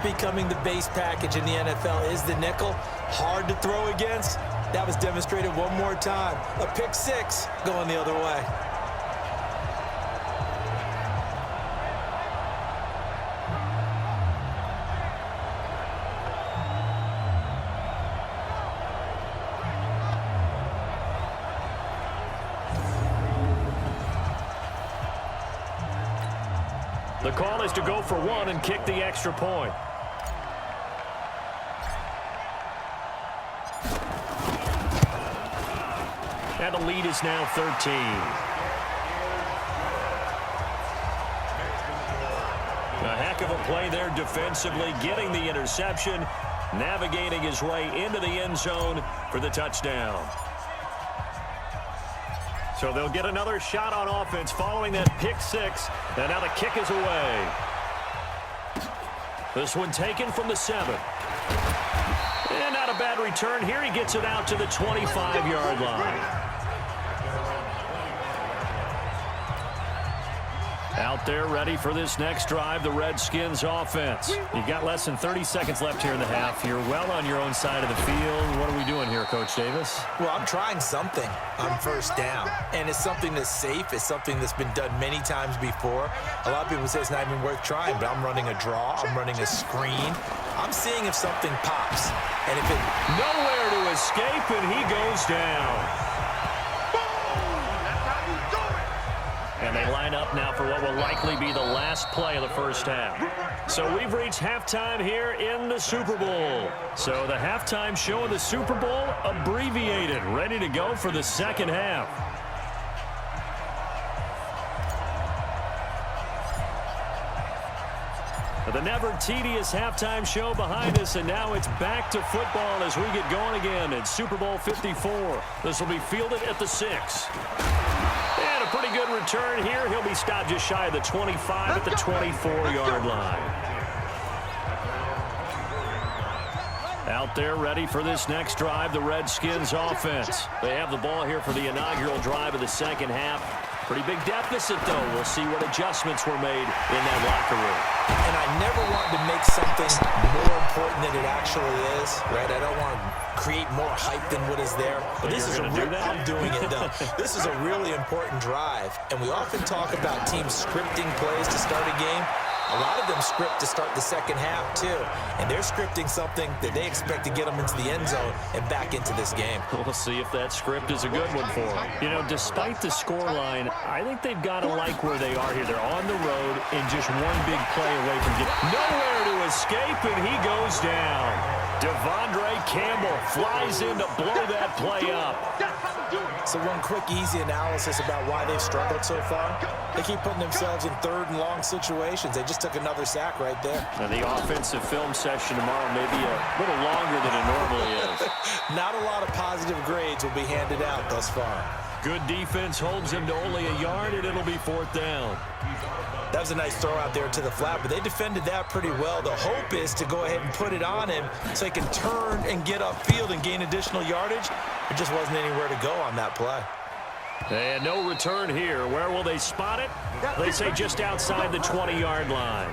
Fast becoming the base package in the NFL is the nickel. Hard to throw against. That was demonstrated one more time. A pick six going the other way. The call is to go for one and kick the extra point. And the lead is now 13. A heck of a play there defensively, getting the interception, navigating his way into the end zone for the touchdown. So they'll get another shot on offense following that pick six. And now the kick is away. This one taken from the 7. And not a bad return here. He gets it out to the 25-yard line. Out there ready for this next drive, the Redskins offense. You've got less than 30 seconds left here in the half. You're well on your own side of the field. What are we doing here, Coach Davis? Well, I'm trying something on first down, and it's something that's safe. It's something that's been done many times before. A lot of people say it's not even worth trying, but I'm running a draw. I'm running a screen. I'm seeing if something pops. And if it... Nowhere to escape, and he goes down. And they line up now for what will likely be the last play of the first half. So we've reached halftime here in the Super Bowl. So the halftime show of the Super Bowl abbreviated, ready to go for the second half. The never tedious halftime show behind us, and now it's back to football as we get going again in Super Bowl 54. This will be fielded at the 6. And a pretty good return here. He'll be stopped just shy of the 25 at the 24-yard line. Out there ready for this next drive, the Redskins offense. They have the ball here for the inaugural drive of the second half. Pretty big deficit, though. We'll see what adjustments were made in that locker room. And I never want to make something more important than it actually is, right? I don't want to create more hype than what is there. But this is a real, I'm doing it, though. This is a really important drive. And we often talk about teams scripting plays to start a game. A lot of them script to start the second half, too. And they're scripting something that they expect to get them into the end zone and back into this game. We'll see if that script is a good one for them. You know, despite the scoreline, I think they've got to like where they are here. They're on the road and just one big play away from getting nowhere to escape, and he goes down. Devondre Campbell flies in to blow that play up. So one quick, easy analysis about why they've struggled so far. They keep putting themselves in third and long situations. They just took another sack right there. And the offensive film session tomorrow may be a little longer than it normally is. Not a lot of positive grades will be handed out thus far. Good defense holds him to only a yard, and it'll be 4th down. That was a nice throw out there to the flat, but they defended that pretty well. The hope is to go ahead and put it on him so he can turn and get upfield and gain additional yardage. There just wasn't anywhere to go on that play. And no return here. Where will they spot it? They say just outside the 20-yard line.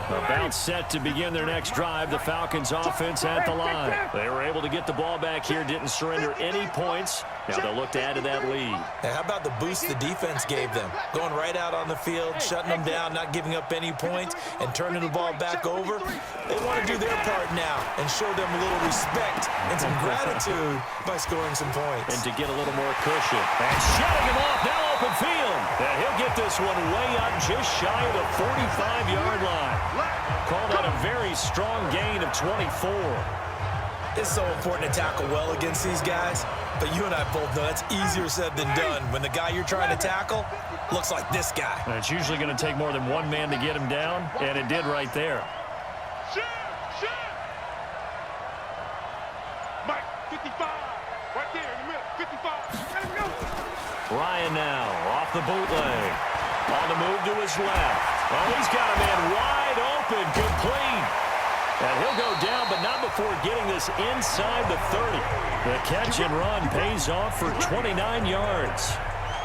About set to begin their next drive. The Falcons offense at the line. They were able to get the ball back here, didn't surrender any points. Now they'll look to add to that lead. Now, how about the boost the defense gave them? Going right out on the field, shutting them down, not giving up any points, and turning the ball back over. They want to do their part now and show them a little respect and some gratitude by scoring some points. And to get a little more cushion. And shutting him off, now open field. And he'll get this one way up just shy of the 45-yard line. Call that a very strong gain of 24. It's so important to tackle well against these guys, but you and I both know that's easier said than done when the guy you're trying to tackle looks like this guy. And it's usually going to take more than one man to get him down, and it did right there. Mike, 55, right there in the middle, 55. Let him go. Ryan now off the bootleg. On the move to his left. Oh, he's got a man wide open, complete. And he'll go down, but not before getting this inside the 30. The catch and run pays off for 29 yards.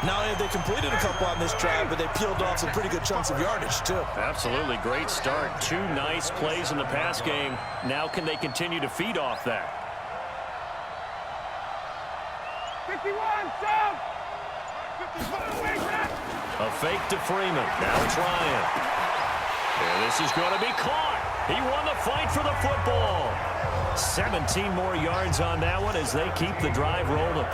Not only have they completed a couple on this drive, but they peeled off some pretty good chunks of yardage, too. Absolutely. Great start. 2 nice plays in the pass game. Now can they continue to feed off that? 51, sub! 55, A fake to Freeman. Now it's Ryan. And this is going to be caught. He won the fight for the football. 17 more yards on that one as they keep the drive rolling.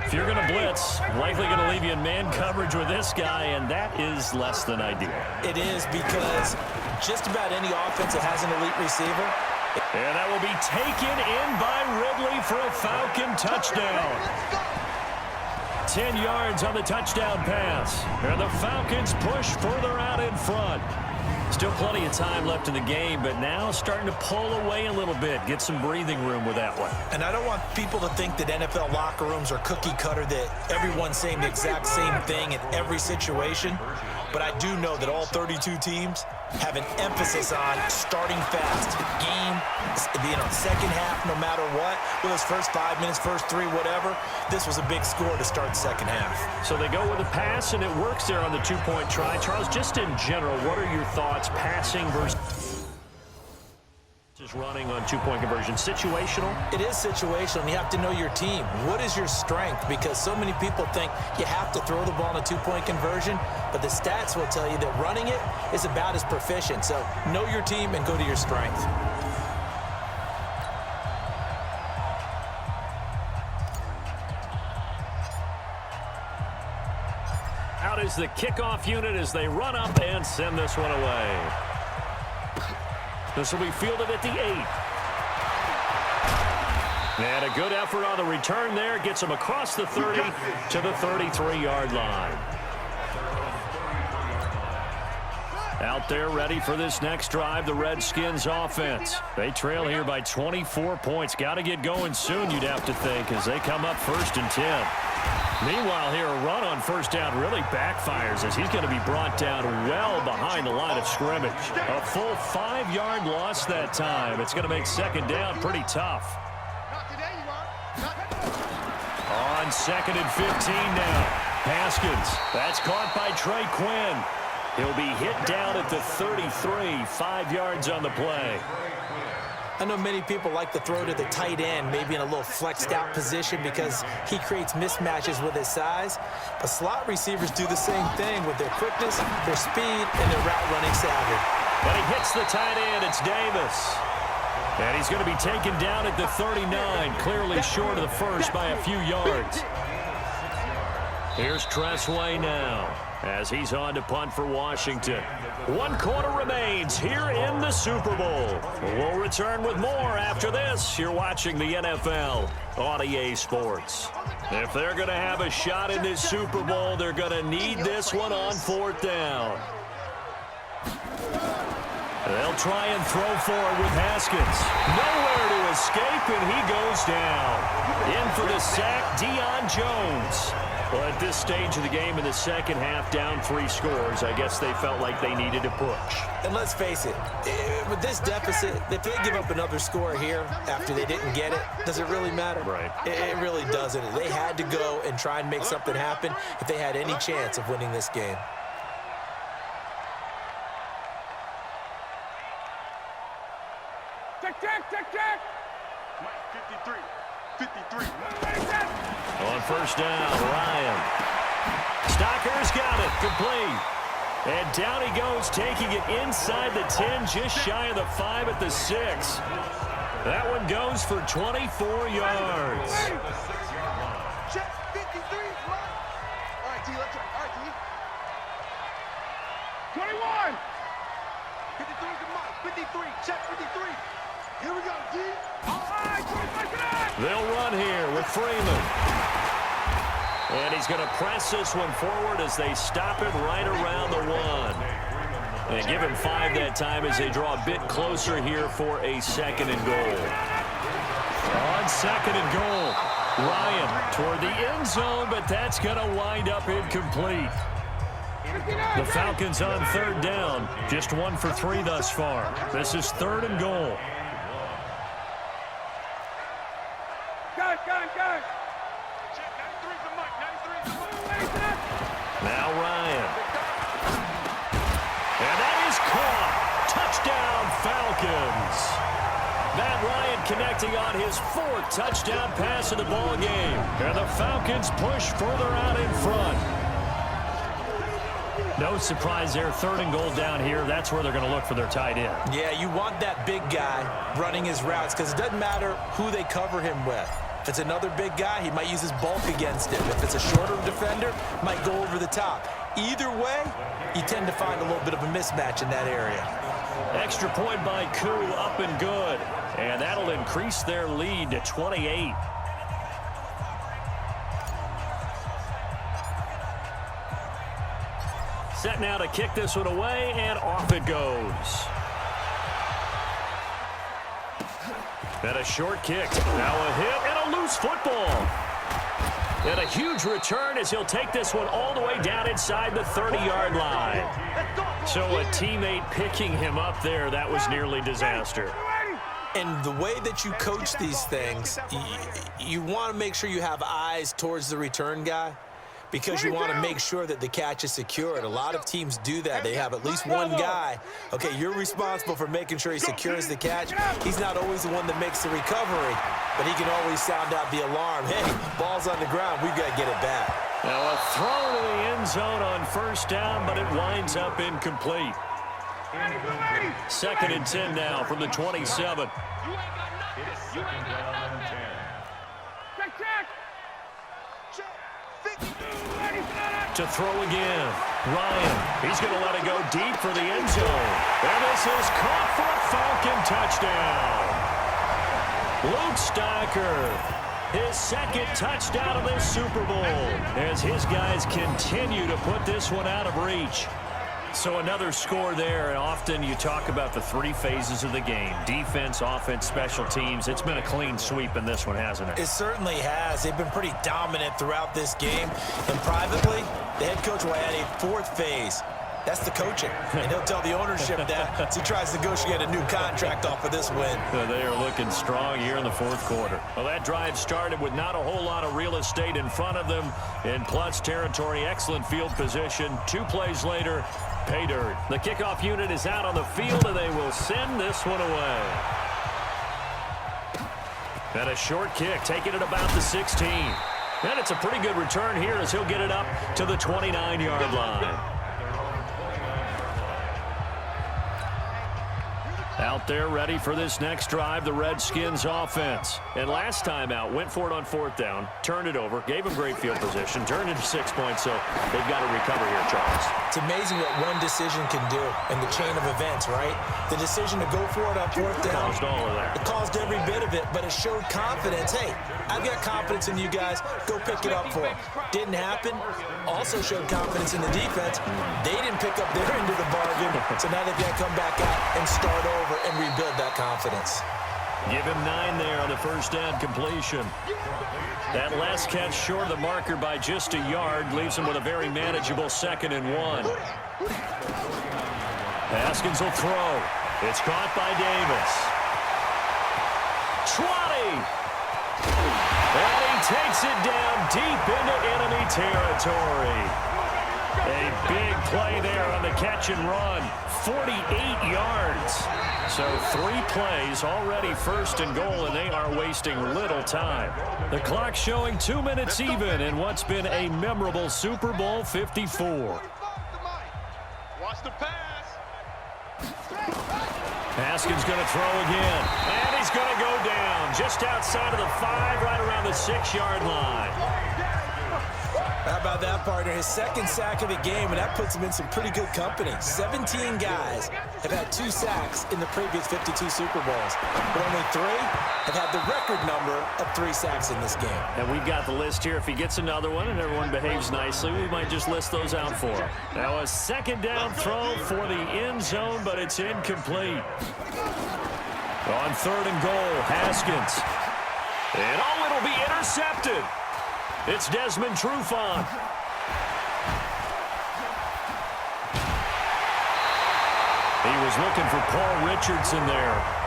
If you're going to blitz, likely going to leave you in man coverage with this guy, and that is less than ideal. It is, because just about any offense that has an elite receiver. And that will be taken in by Ridley for a Falcon touchdown. 10 yards on the touchdown pass. And the Falcons push further out in front. Still plenty of time left in the game, but now starting to pull away a little bit. Get some breathing room with that one. And I don't want people to think that NFL locker rooms are cookie cutter, that everyone's saying the exact same thing in every situation. But I do know that all 32 teams have an emphasis on starting fast. Game, second half, no matter what. Whether it's first 5 minutes, first 3, whatever. This was a big score to start the second half. So they go with a pass, and it works there on the 2-point try. Charles, just in general, what are your thoughts, passing versus running on 2-point conversion? Situational? It is situational, and you have to know your team. What is your strength? Because so many people think you have to throw the ball in a 2-point conversion, but the stats will tell you that running it is about as proficient. So know your team and go to your strength. Out is the kickoff unit as they run up and send this one away. This will be fielded at the 8. And a good effort on the return there. Gets him across the 30 to the 33-yard line. Out there ready for this next drive, the Redskins offense. They trail here by 24 points. Got to get going soon, you'd have to think, as they come up 1st and 10. Meanwhile here, a run on first down really backfires as he's going to be brought down well behind the line of scrimmage. A full 5-yard loss that time. It's going to make second down pretty tough. On 2nd and 15 now. Haskins. That's caught by Trey Quinn. He'll be hit down at the 33, 5 yards on the play. I know many people like to throw to the tight end, maybe in a little flexed out position because he creates mismatches with his size. But slot receivers do the same thing with their quickness, their speed, and their route running savvy. But he hits the tight end. It's Davis. And he's going to be taken down at the 39, clearly short of the first by a few yards. Here's Tressway now as he's on to punt for Washington. 1 quarter remains here in the Super Bowl. We'll return with more after this. You're watching the NFL on EA Sports. If they're going to have a shot in this Super Bowl, they're going to need this one on 4th down. They'll try and throw forward with Haskins. Nowhere to escape, and he goes down. In for the sack, Deion Jones. Well, at this stage of the game in the second half, down 3 scores, I guess they felt like they needed to push. And let's face it, with this deficit, if they give up another score here after they didn't get it, does it really matter? Right. It really doesn't. They had to go and try and make something happen if they had any chance of winning this game. Check. 53. On first down, Ryan. Stocker's got it, complete. And down he goes, taking it inside the 10, just shy of the 5 at the 6. That one goes for 24 yards. Check 53. All right, T, let's check. All right, T. 21. 53 to Mike. 53. Check 53. Here we go, T. All right, 25. They'll run here with Freeman. And he's going to press this one forward as they stop it right around the 1. And give him 5 that time as they draw a bit closer here for a 2nd and goal. On 2nd and goal, Ryan toward the end zone, but that's going to wind up incomplete. The Falcons on 3rd down, just 1 for 3 thus far. This is 3rd and goal. Gun. Check 93 for Mike. 93. Haskins. Matt Ryan connecting on his 4th touchdown pass of the ball game. And the Falcons push further out in front. No surprise there, 3rd and goal down here. That's where they're going to look for their tight end. Yeah, you want that big guy running his routes because it doesn't matter who they cover him with. If it's another big guy, he might use his bulk against him. If it's a shorter defender, might go over the top. Either way, you tend to find a little bit of a mismatch in that area. Extra point by Koo, up and good. And that'll increase their lead to 28. Set now to kick this one away, and off it goes. And a short kick. Now a hit and a loose football. And a huge return as he'll take this one all the way down inside the 30-yard line. So a teammate picking him up there, that was nearly disaster. And the way that you coach these things, you want to make sure you have eyes towards the return guy because you want to make sure that the catch is secured. A lot of teams do that. They have at least one guy. Okay, you're responsible for making sure he secures the catch. He's not always the one that makes the recovery, but he can always sound out the alarm. Hey, ball's on the ground. We've got to get it back. Now a throw to the end zone on 1st down, but it winds up incomplete. 2nd and 10 now from the 27. To throw again. Ryan, he's going to let it go deep for the end zone. And this is caught for a Falcon touchdown. Luke Stocker, his 2nd touchdown of this Super Bowl, as his guys continue to put this one out of reach. So another score there, and often you talk about the 3 phases of the game. Defense, offense, special teams. It's been a clean sweep in this one, hasn't it? It certainly has. They've been pretty dominant throughout this game. And privately, the head coach will add a 4th phase. That's the coaching. And he'll tell the ownership that as he tries to negotiate a new contract off of this win. They are looking strong here in the 4th quarter. Well, that drive started with not a whole lot of real estate in front of them. In plus territory, excellent field position. 2 plays later, pay dirt. The kickoff unit is out on the field, and they will send this one away. And a short kick, taking it about the 16. And it's a pretty good return here as he'll get it up to the 29-yard line. Out there ready for this next drive, the Redskins offense. And last time out, went for it on 4th down, turned it over, gave them great field position, turned into 6 points, so they've got to recover here, Charles. It's amazing what one decision can do in the chain of events, right? The decision to go for it on 4th down. Caused all of that. It caused every bit of it, but it showed confidence. Hey, I've got confidence in you guys. Go pick it up for them. Didn't happen. Also showed confidence in the defense. They didn't pick up their end of the bargain, so now they've got to come back out and start over and rebuild that confidence. Give him 9 there on the 1st down completion. That last catch short of the marker by just a yard leaves him with a very manageable 2nd and 1. Haskins will throw. It's caught by Davis. 20. And he takes it down deep into enemy territory. A big play there on the catch and run. 48 yards. So 3 plays, already 1st and goal, and they are wasting little time. The clock showing 2 minutes even in what's been a memorable Super Bowl 54. Watch the pass. Haskins going to throw again. And he's going to go down just outside of the 5, right around the 6-yard line. How about that, partner? His 2nd sack of the game, and that puts him in some pretty good company. 17 guys have had 2 sacks in the previous 52 Super Bowls, but only 3 have had the record number of 3 sacks in this game. And we've got the list here. If he gets another one and everyone behaves nicely, we might just list those out for him. Now a 2nd down throw for the end zone, but it's incomplete. On 3rd and goal, Haskins. And it'll be intercepted. It's Desmond Trufant. He was looking for Paul Richardson there.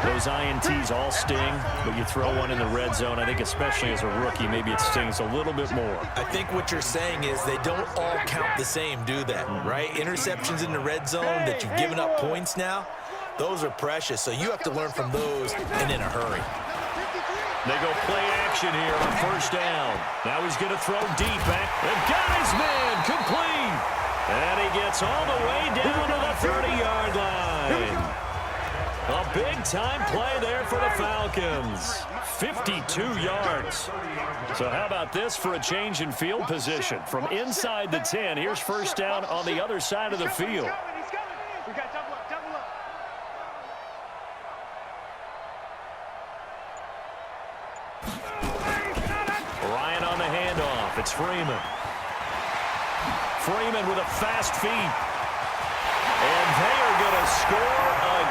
Those INTs all sting, but you throw one in the red zone, I think especially as a rookie, maybe it stings a little bit more. I think what you're saying is they don't all count the same, do they? Right? Interceptions in the red zone that you've given up points now, Those are precious, so you have to learn from those and in a hurry. They go play action here on first down. Now he's going to throw deep back. They've got his man complete. And he gets all the way down to the 30-yard line. A big-time play there for the Falcons. 52 yards. So how about this for a change in field position? From inside the 10, here's first down on the other side of the field. Ryan on the handoff. It's Freeman. Freeman with a fast feet. And they are going to score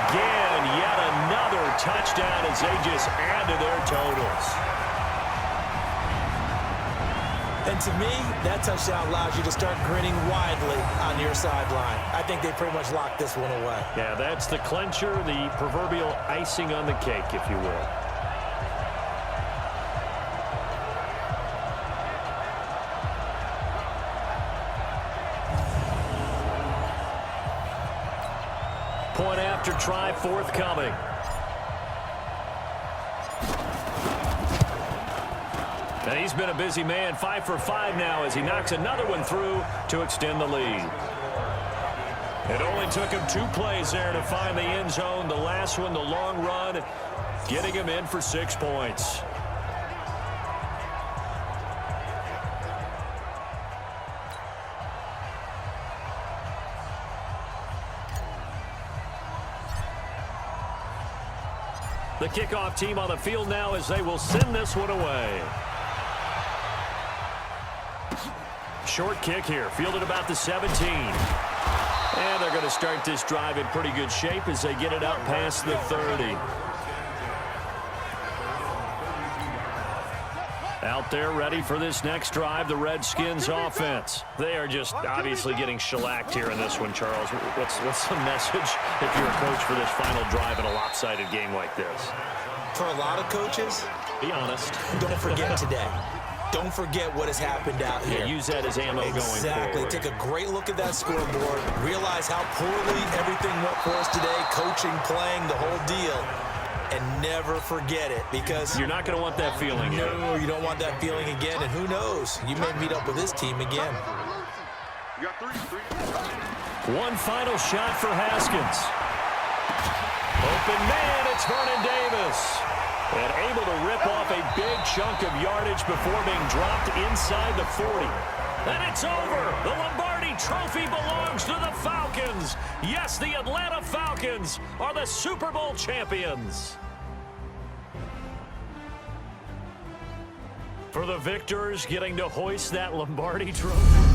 again. Yet another touchdown as they just add to their totals. And to me, that touchdown allows you to start grinning widely on your sideline. I think they pretty much locked this one away. Yeah, that's the clincher, the proverbial icing on the cake, if you will. Point after try forthcoming. And he's been a busy man, 5 for 5 now as he knocks another one through to extend the lead. It only took him 2 plays there to find the end zone. The last one, the long run, getting him in for 6 points. The kickoff team on the field now as they will send this one away. Short kick here, fielded about the 17. And they're going to start this drive in pretty good shape as they get it out past the 30. Out there ready for this next drive, the Redskins offense. They are just obviously getting shellacked here in this one, Charles. What's the message if you're a coach for this final drive in a lopsided game like this? For a lot of coaches, be honest. Don't forget today. Don't forget what has happened out here. Yeah, use that as ammo going forward. Exactly. Take a great look at that scoreboard. Realize how poorly everything went for us today. Coaching, playing, the whole deal. And never forget it, because you're not going to want that feeling again. No, you don't want that feeling again. And who knows? You may meet up with this team again. One final shot for Haskins. Open man, it's Vernon Davis. And able to rip off a big chunk of yardage before being dropped inside the 40. And it's over. The Lombardi Trophy belongs to the Falcons. Yes, the Atlanta Falcons are the Super Bowl champions. For the victors, getting to hoist that Lombardi Trophy.